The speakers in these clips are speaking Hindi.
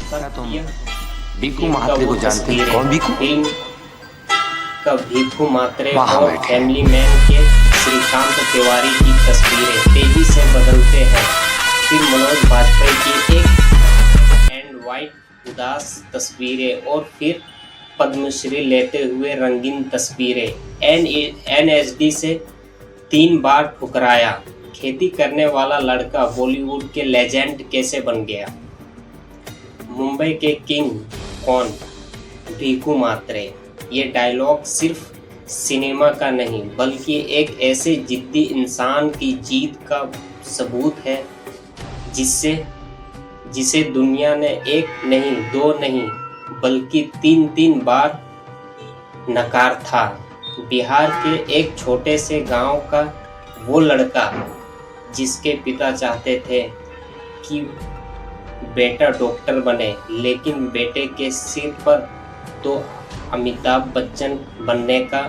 क्या तुम सत्य भीखू फिल्म का महात्रे वो को जानते हो? तस्वीरें कौन भीखू? फिल्म का भीखू मात्रे वहाँ और बैठे। फैमिली मैन के श्रीकांत तिवारी की तस्वीरें तेजी से बदलते हैं। फिर मनोज बाजपेयी की एक एंड वाइट उदास तस्वीरें और फिर पद्मश्री लेते हुए रंगीन तस्वीरें। एनएसडी से 3 बार ठुकराया, खेती करने वाला लड़का बॉलीवुड के लेजेंड कैसे बन गया? मुंबई के किंग कौन? भीखू मात्रे। ये डायलॉग सिर्फ सिनेमा का नहीं बल्कि एक ऐसे जिद्दी इंसान की जीत का सबूत है जिसे दुनिया ने एक नहीं, 2 नहीं बल्कि 3 बार नकार था। बिहार के एक छोटे से गांव का वो लड़का जिसके पिता चाहते थे कि बेटा डॉक्टर बने, लेकिन बेटे के सिर पर तो अमिताभ बच्चन बनने का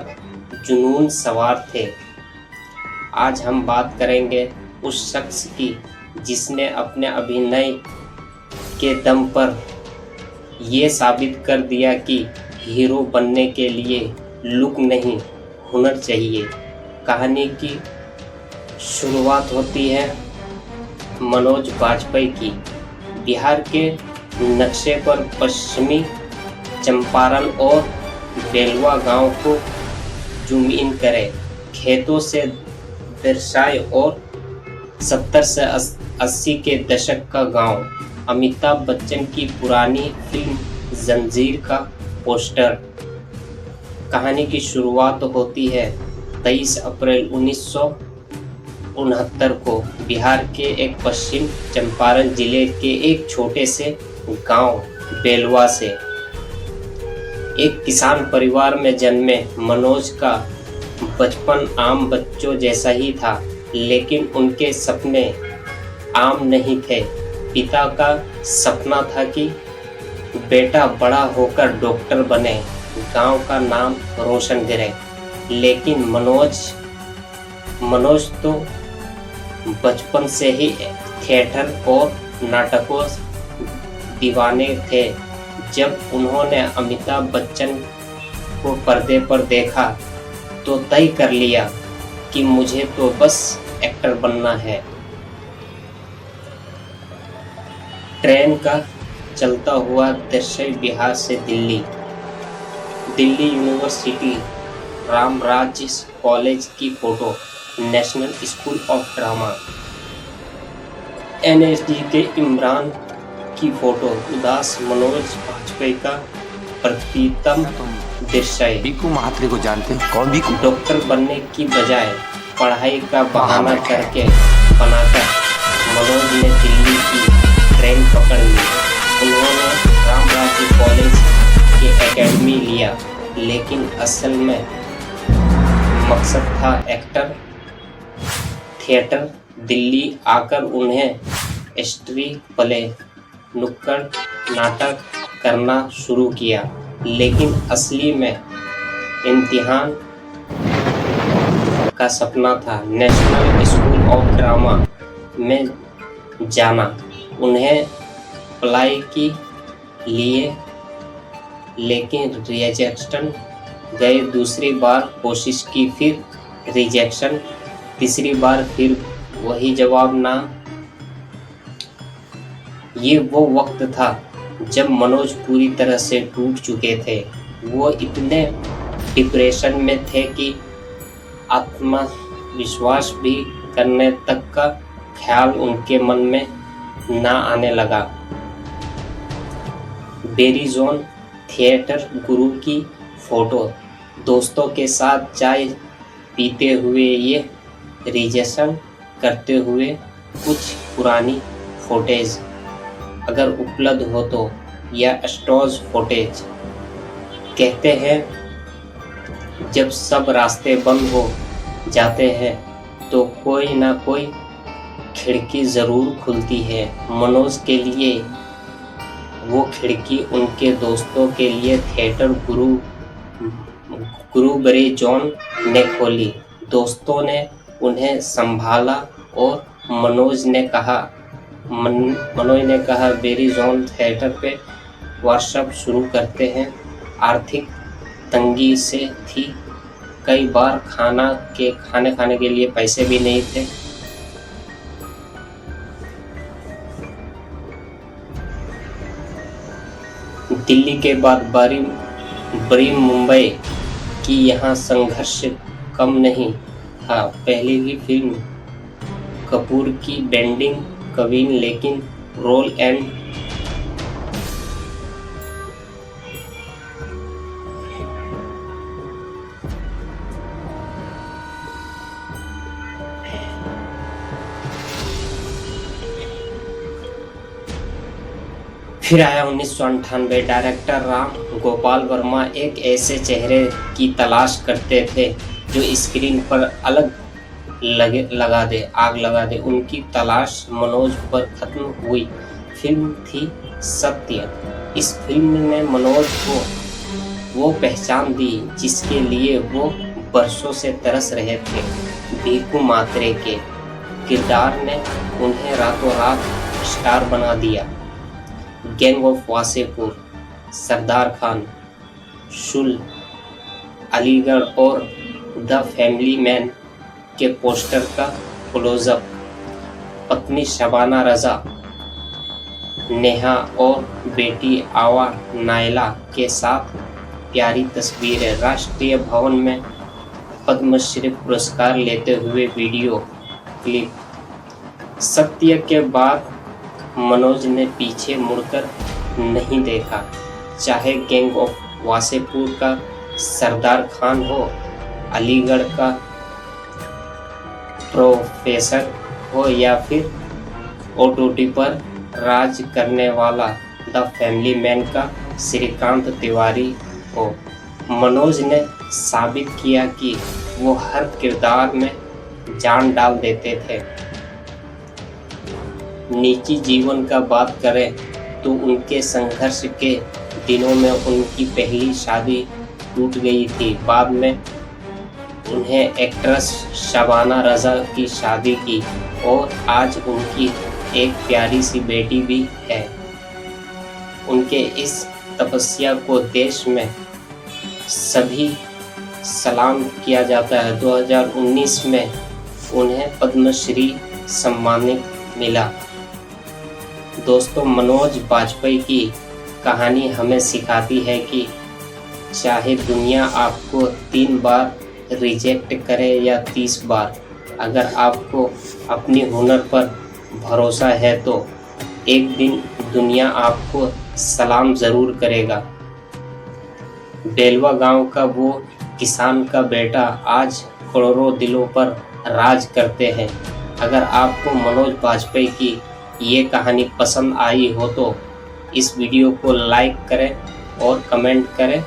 जुनून सवार थे। आज हम बात करेंगे उस शख्स की जिसने अपने अभिनय के दम पर ये साबित कर दिया कि हीरो बनने के लिए लुक नहीं, हुनर चाहिए। कहानी की शुरुआत होती है मनोज बाजपेयी की। बिहार के नक्शे पर पश्चिमी चंपारण और बेलवा गांव को जूम इन करें, खेतों से दर्शाए और 70 से 80 के दशक का गांव। अमिताभ बच्चन की पुरानी फिल्म जंजीर का पोस्टर। कहानी की शुरुआत होती है 23 अप्रैल 1969 को बिहार के एक पश्चिम चंपारण जिले के एक छोटे से गांव बेलवा से। एक किसान परिवार में जन्मे मनोज का बचपन आम बच्चों जैसा ही था, लेकिन उनके सपने आम नहीं थे। पिता का सपना था कि बेटा बड़ा होकर डॉक्टर बने, गांव का नाम रोशन करे, लेकिन मनोज तो बचपन से ही थिएटर और नाटकों दीवाने थे। जब उन्होंने अमिताभ बच्चन को पर्दे पर देखा तो तय कर लिया कि मुझे तो बस एक्टर बनना है। ट्रेन का चलता हुआ दृश्य बिहार से दिल्ली यूनिवर्सिटी रामराज कॉलेज की photo, national school of drama. NSD के इमरान की फोटो, उदास मनोज बाजपेयी का प्रतितम दृश्य। भीखू महात्रे को जानते हो? कौन भीखू? डॉक्टर बनने की बजाय पढ़ाई का बहाना करके बनाकर मनोज ने दिल्ली की ट्रेन पकड़ ली। उन्होंने रामराज कॉलेज की एकेडमी लिया, लेकिन असल में मकसद था एक्टर। थिएटर दिल्ली आकर उन्हें स्ट्रीट प्ले, नुक्कड़ नाटक करना शुरू किया, लेकिन असली में इम्तिहान का सपना था नेशनल स्कूल ऑफ ड्रामा में जाना। उन्हें अप्लाई की लिए, लेकिन रिजेक्शन गए। दूसरी बार कोशिश की, फिर रिजेक्शन, तीसरी बार फिर वही जवाब ना। ये वो वक्त था जब मनोज पूरी तरह से टूट चुके थे। वो इतने डिप्रेशन में थे कि आत्मविश्वास भी करने तक का ख्याल उनके मन में ना आने लगा। बेरीजोन थिएटर गुरु की फोटो, दोस्तों के साथ चाय पीते हुए ये रिजेक्शन करते हुए कुछ पुरानी फोटेज अगर उपलब्ध हो तो, या स्टोज फोटेज। कहते हैं जब सब रास्ते बंद हो जाते हैं तो कोई ना कोई खिड़की ज़रूर खुलती है। मनोज के लिए वो खिड़की उनके दोस्तों के लिए थिएटर गुरु बरे जॉन ने खोली। दोस्तों ने उन्हें संभाला और मनोज ने कहा, मनोज ने कहा वेरिजॉन थिएटर पे वर्कशॉप शुरू करते हैं। आर्थिक तंगी से थी, कई बार खाने खाने के लिए पैसे भी नहीं थे। दिल्ली के बाद बड़ी मुंबई की यहाँ संघर्ष कम नहीं था। पहले की फिल्म कपूर की बेंडिंग कवीन, लेकिन रोल एंड फिर आया 1998। डायरेक्टर राम गोपाल वर्मा एक ऐसे चेहरे की तलाश करते थे जो स्क्रीन पर आग लगा दे। उनकी तलाश मनोज पर खत्म हुई। फिल्म थी सत्य। इस फिल्म ने मनोज को वो पहचान दी जिसके लिए वो बरसों से तरस रहे थे। भीखू मात्रे के किरदार ने उन्हें रातों रात स्टार बना दिया। गैंग ऑफ वासेपुर, सरदार खान, शुल, अलीगढ़ और द फैमिली मैन के पोस्टर का क्लोजअप, पत्नी शबाना रजा, नेहा और बेटी आवा नायला के साथ प्यारी तस्वीरें। राष्ट्रीय भवन में पद्मश्री पुरस्कार लेते हुए वीडियो क्लिप। सत्य के बाद मनोज ने पीछे मुड़कर नहीं देखा। चाहे गैंग ऑफ वासेपुर का सरदार खान हो, अलीगढ़ का प्रोफेसर हो या फिर ओटीटी पर राज करने वाला द फैमिली मैन का श्रीकांत तिवारी हो, मनोज ने साबित किया कि वो हर किरदार में जान डाल देते थे। निजी जीवन का बात करें तो उनके संघर्ष के दिनों में उनकी पहली शादी टूट गई थी। बाद में उन्हें एक्ट्रेस शबाना रजा की शादी की और आज उनकी एक प्यारी सी बेटी भी है। उनके इस तपस्या को देश में सभी सलाम किया जाता है। 2019 में उन्हें पद्मश्री सम्मानित मिला। दोस्तों, मनोज बाजपेयी की कहानी हमें सिखाती है कि चाहे दुनिया आपको 3 बार रिजेक्ट करे या 30 बार, अगर आपको अपनी हुनर पर भरोसा है तो एक दिन दुनिया आपको सलाम ज़रूर करेगा। बेलवा गांव का वो किसान का बेटा आज करोड़ों दिलों पर राज करते हैं। अगर आपको मनोज बाजपेयी की ये कहानी पसंद आई हो तो इस वीडियो को लाइक करें और कमेंट करें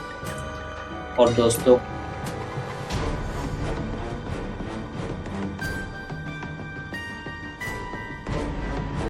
और दोस्तों